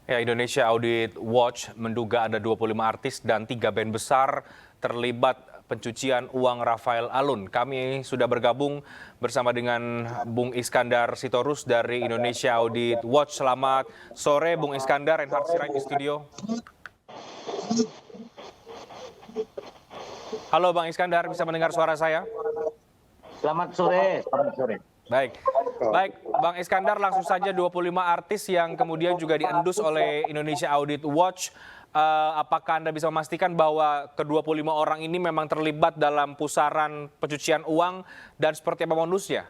Ya, Indonesia Audit Watch menduga ada 25 artis dan 3 band besar terlibat pencucian uang Rafael Alun. Kami sudah bergabung bersama dengan Bung Iskandar Sitorus dari Indonesia Audit Watch. Selamat sore, Bung Iskandar. Reinhard Sirait di studio. Halo, Bang Iskandar. Bisa mendengar suara saya? Selamat sore. Baik, Bang Iskandar, langsung saja 25 artis yang kemudian juga diendus oleh Indonesia Audit Watch. Apakah Anda bisa memastikan bahwa ke-25 orang ini memang terlibat dalam pusaran pencucian uang dan seperti apa modusnya?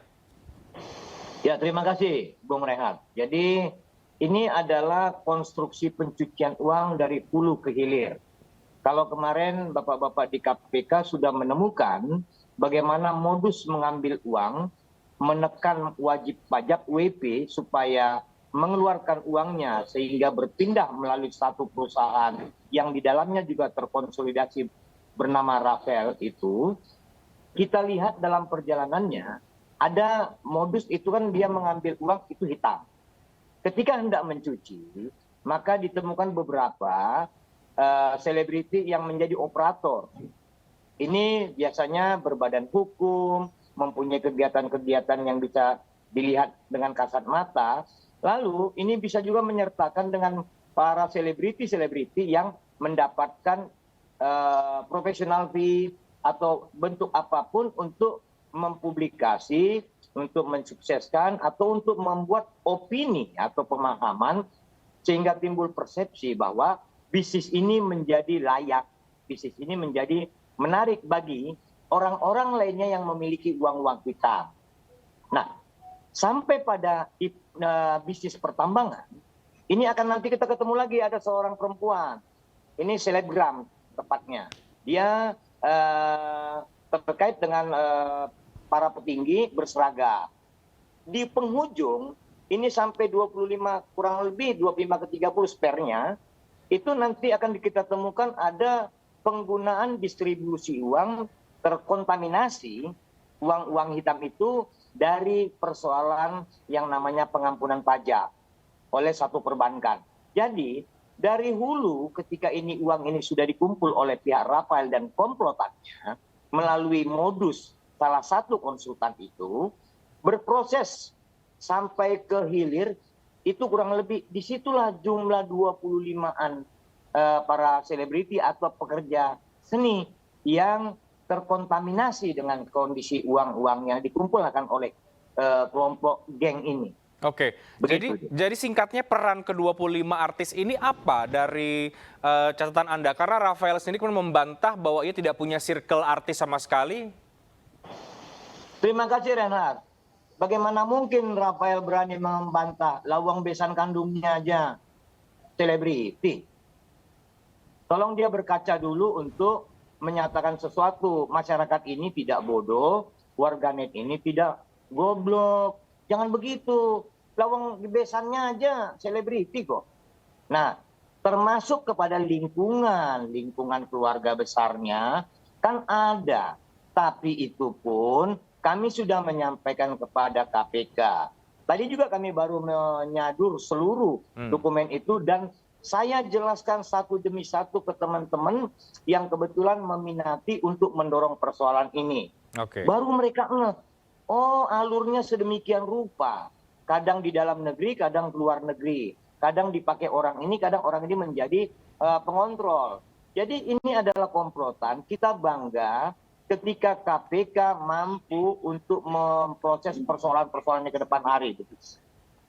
Ya, terima kasih, Bung Rehat. Jadi ini adalah konstruksi pencucian uang dari hulu ke hilir. Kalau kemarin Bapak-Bapak di KPK sudah menemukan bagaimana modus mengambil uang, menekan wajib pajak WP supaya mengeluarkan uangnya sehingga berpindah melalui satu perusahaan yang di dalamnya juga terkonsolidasi bernama Rafael itu, kita lihat dalam perjalanannya ada modus itu kan dia mengambil uang itu hitam. Ketika hendak mencuci, maka ditemukan beberapa selebriti yang menjadi operator. Ini biasanya berbadan hukum, mempunyai kegiatan-kegiatan yang bisa dilihat dengan kasat mata. Lalu ini bisa juga menyertakan dengan para selebriti-selebriti yang mendapatkan professional fee atau bentuk apapun untuk mempublikasi, untuk mensukseskan atau untuk membuat opini atau pemahaman sehingga timbul persepsi bahwa bisnis ini menjadi layak, bisnis ini menjadi menarik bagi orang-orang lainnya yang memiliki uang-uang hitam. Nah, sampai pada bisnis pertambangan, ini akan nanti kita ketemu lagi ada seorang perempuan. Ini selebgram tepatnya. Dia terkait dengan para petinggi berseragam. Di penghujung, ini sampai 25, kurang lebih 25 ke 30 spare-nya, itu nanti akan kita temukan ada penggunaan distribusi uang terkontaminasi uang-uang hitam itu dari persoalan yang namanya pengampunan pajak oleh satu perbankan. Jadi dari hulu ketika ini uang ini sudah dikumpul oleh pihak Rafael dan komplotannya melalui modus salah satu konsultan itu berproses sampai ke hilir itu kurang lebih disitulah jumlah 25-an para selebriti atau pekerja seni yang terkontaminasi dengan kondisi uang-uang yang dikumpulkan oleh kelompok geng ini. Oke, jadi singkatnya peran ke-25 artis ini apa dari catatan Anda? Karena Rafael sendiri pun membantah bahwa ia tidak punya circle artis sama sekali. Terima kasih Reinhard. Bagaimana mungkin Rafael berani membantah lawang besan kandungnya aja selebriti? Tolong dia berkaca dulu untuk menyatakan sesuatu. Masyarakat ini tidak bodoh, warganet ini tidak goblok. Jangan begitu. Lawang besannya aja selebriti kok. Nah, termasuk kepada lingkungan keluarga besarnya kan ada. Tapi itu pun kami sudah menyampaikan kepada KPK. Tadi juga kami baru menyadur seluruh dokumen itu dan saya jelaskan satu demi satu ke teman-teman yang kebetulan meminati untuk mendorong persoalan ini. Baru mereka oh alurnya sedemikian rupa. Kadang di dalam negeri, kadang luar negeri. Kadang dipakai orang ini, kadang orang ini menjadi pengontrol. Jadi ini adalah komplotan. Kita bangga ketika KPK mampu untuk memproses persoalan-persoalannya ke depan hari.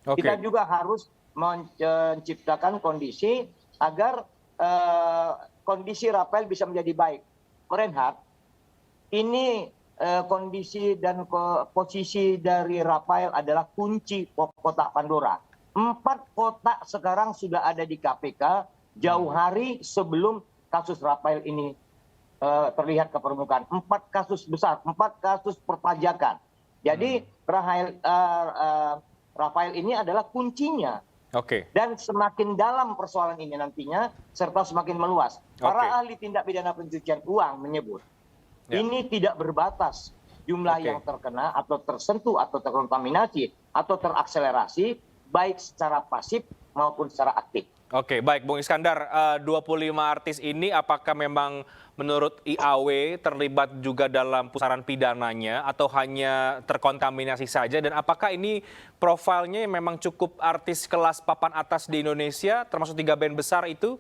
Kita juga harus menciptakan kondisi agar kondisi Rafael bisa menjadi baik. Reinhard, ini kondisi dan posisi dari Rafael adalah kunci kotak Pandora. 4 kotak sekarang sudah ada di KPK jauh hari sebelum kasus Rafael ini terlihat ke permukaan. 4 kasus besar, 4 kasus perpajakan. Jadi Rafael ini adalah kuncinya. Dan semakin dalam persoalan ini nantinya, serta semakin meluas. Para ahli tindak pidana pencucian uang menyebut, ini tidak berbatas jumlah yang terkena atau tersentuh atau terkontaminasi atau terakselerasi, baik secara pasif maupun secara aktif. Oke, baik Bung Iskandar, 25 artis ini apakah memang menurut IAW terlibat juga dalam pusaran pidananya atau hanya terkontaminasi saja? Dan apakah ini profilnya memang cukup artis kelas papan atas di Indonesia, termasuk 3 band besar itu?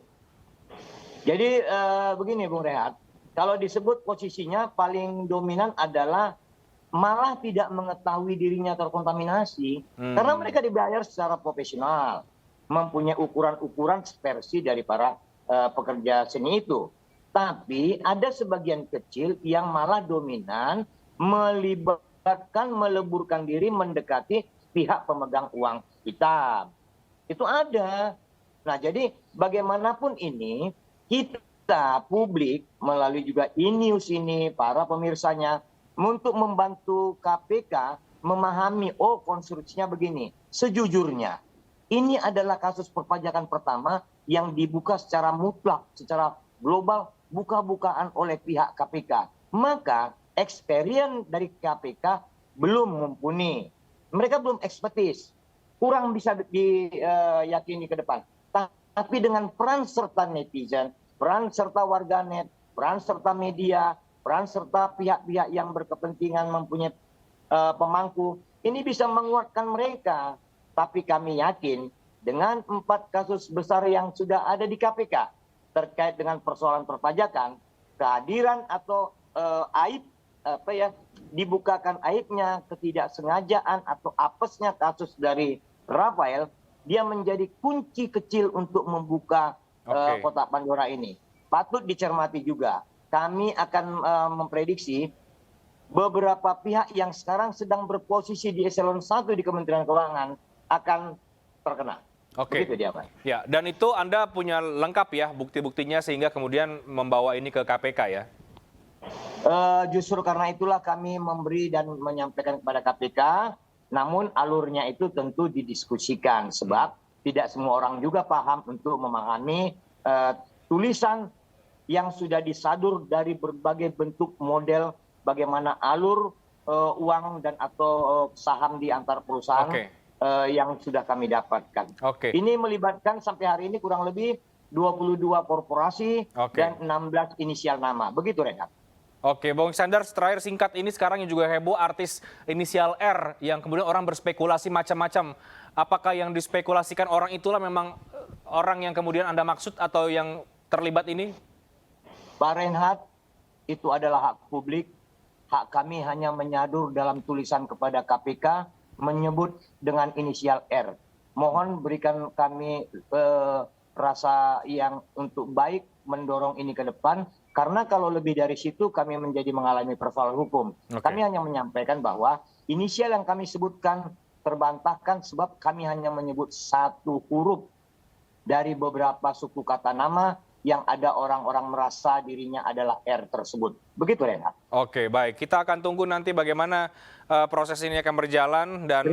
Jadi begini Bung Rehat, kalau disebut posisinya paling dominan adalah malah tidak mengetahui dirinya terkontaminasi karena mereka dibayar secara profesional, mempunyai ukuran-ukuran versi dari para pekerja seni itu. Tapi ada sebagian kecil yang malah dominan melibatkan, meleburkan diri mendekati pihak pemegang uang hitam. Itu ada. Nah, jadi bagaimanapun ini kita publik melalui juga e-news ini, para pemirsanya, untuk membantu KPK memahami, oh konstruksinya begini. Sejujurnya, ini adalah kasus perpajakan pertama yang dibuka secara mutlak, secara global, buka-bukaan oleh pihak KPK. Maka experience dari KPK belum mumpuni. Mereka belum ekspertis. Kurang bisa diyakini ke depan. Tapi dengan peran serta netizen, peran serta warganet, peran serta media, peran serta pihak-pihak yang berkepentingan mempunyai pemangku, ini bisa menguatkan mereka. Tapi kami yakin dengan 4 kasus besar yang sudah ada di KPK terkait dengan persoalan perpajakan, kehadiran atau aib dibukakan aibnya, ketidaksengajaan atau apesnya kasus dari Rafael, dia menjadi kunci kecil untuk membuka kotak Pandora ini. Patut dicermati juga. Kami akan memprediksi beberapa pihak yang sekarang sedang berposisi di eselon 1 di Kementerian Keuangan akan terkena. Oke. Begitu dia, Pak. Ya, dan itu Anda punya lengkap ya bukti-buktinya sehingga kemudian membawa ini ke KPK ya? Justru karena itulah kami memberi dan menyampaikan kepada KPK, namun alurnya itu tentu didiskusikan sebab tidak semua orang juga paham untuk memahami tulisan yang sudah disadur dari berbagai bentuk model bagaimana alur uang dan atau saham di antar perusahaan yang sudah kami dapatkan. Ini melibatkan sampai hari ini kurang lebih 22 korporasi dan 16 inisial nama. Begitu, Renat. Oke, Bung Iskandar, terakhir singkat ini sekarang yang juga heboh artis inisial R yang kemudian orang berspekulasi macam-macam. Apakah yang dispekulasikan orang itulah memang orang yang kemudian Anda maksud atau yang terlibat ini? Pak Reinhardt, itu adalah hak publik. Hak kami hanya menyadur dalam tulisan kepada KPK menyebut dengan inisial R. Mohon berikan kami rasa yang untuk baik mendorong ini ke depan. Karena kalau lebih dari situ kami menjadi mengalami persoalan hukum. Kami hanya menyampaikan bahwa inisial yang kami sebutkan terbantahkan sebab kami hanya menyebut satu huruf dari beberapa suku kata nama yang ada orang-orang merasa dirinya adalah R tersebut. Begitu, Renat. Oke, baik. Kita akan tunggu nanti bagaimana proses ini akan berjalan dan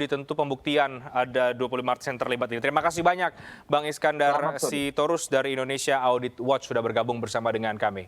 tentu pembuktian ada 25 artis yang terlibat ini. Terima kasih banyak Bang Iskandar Sitorus dari Indonesia Audit Watch sudah bergabung bersama dengan kami.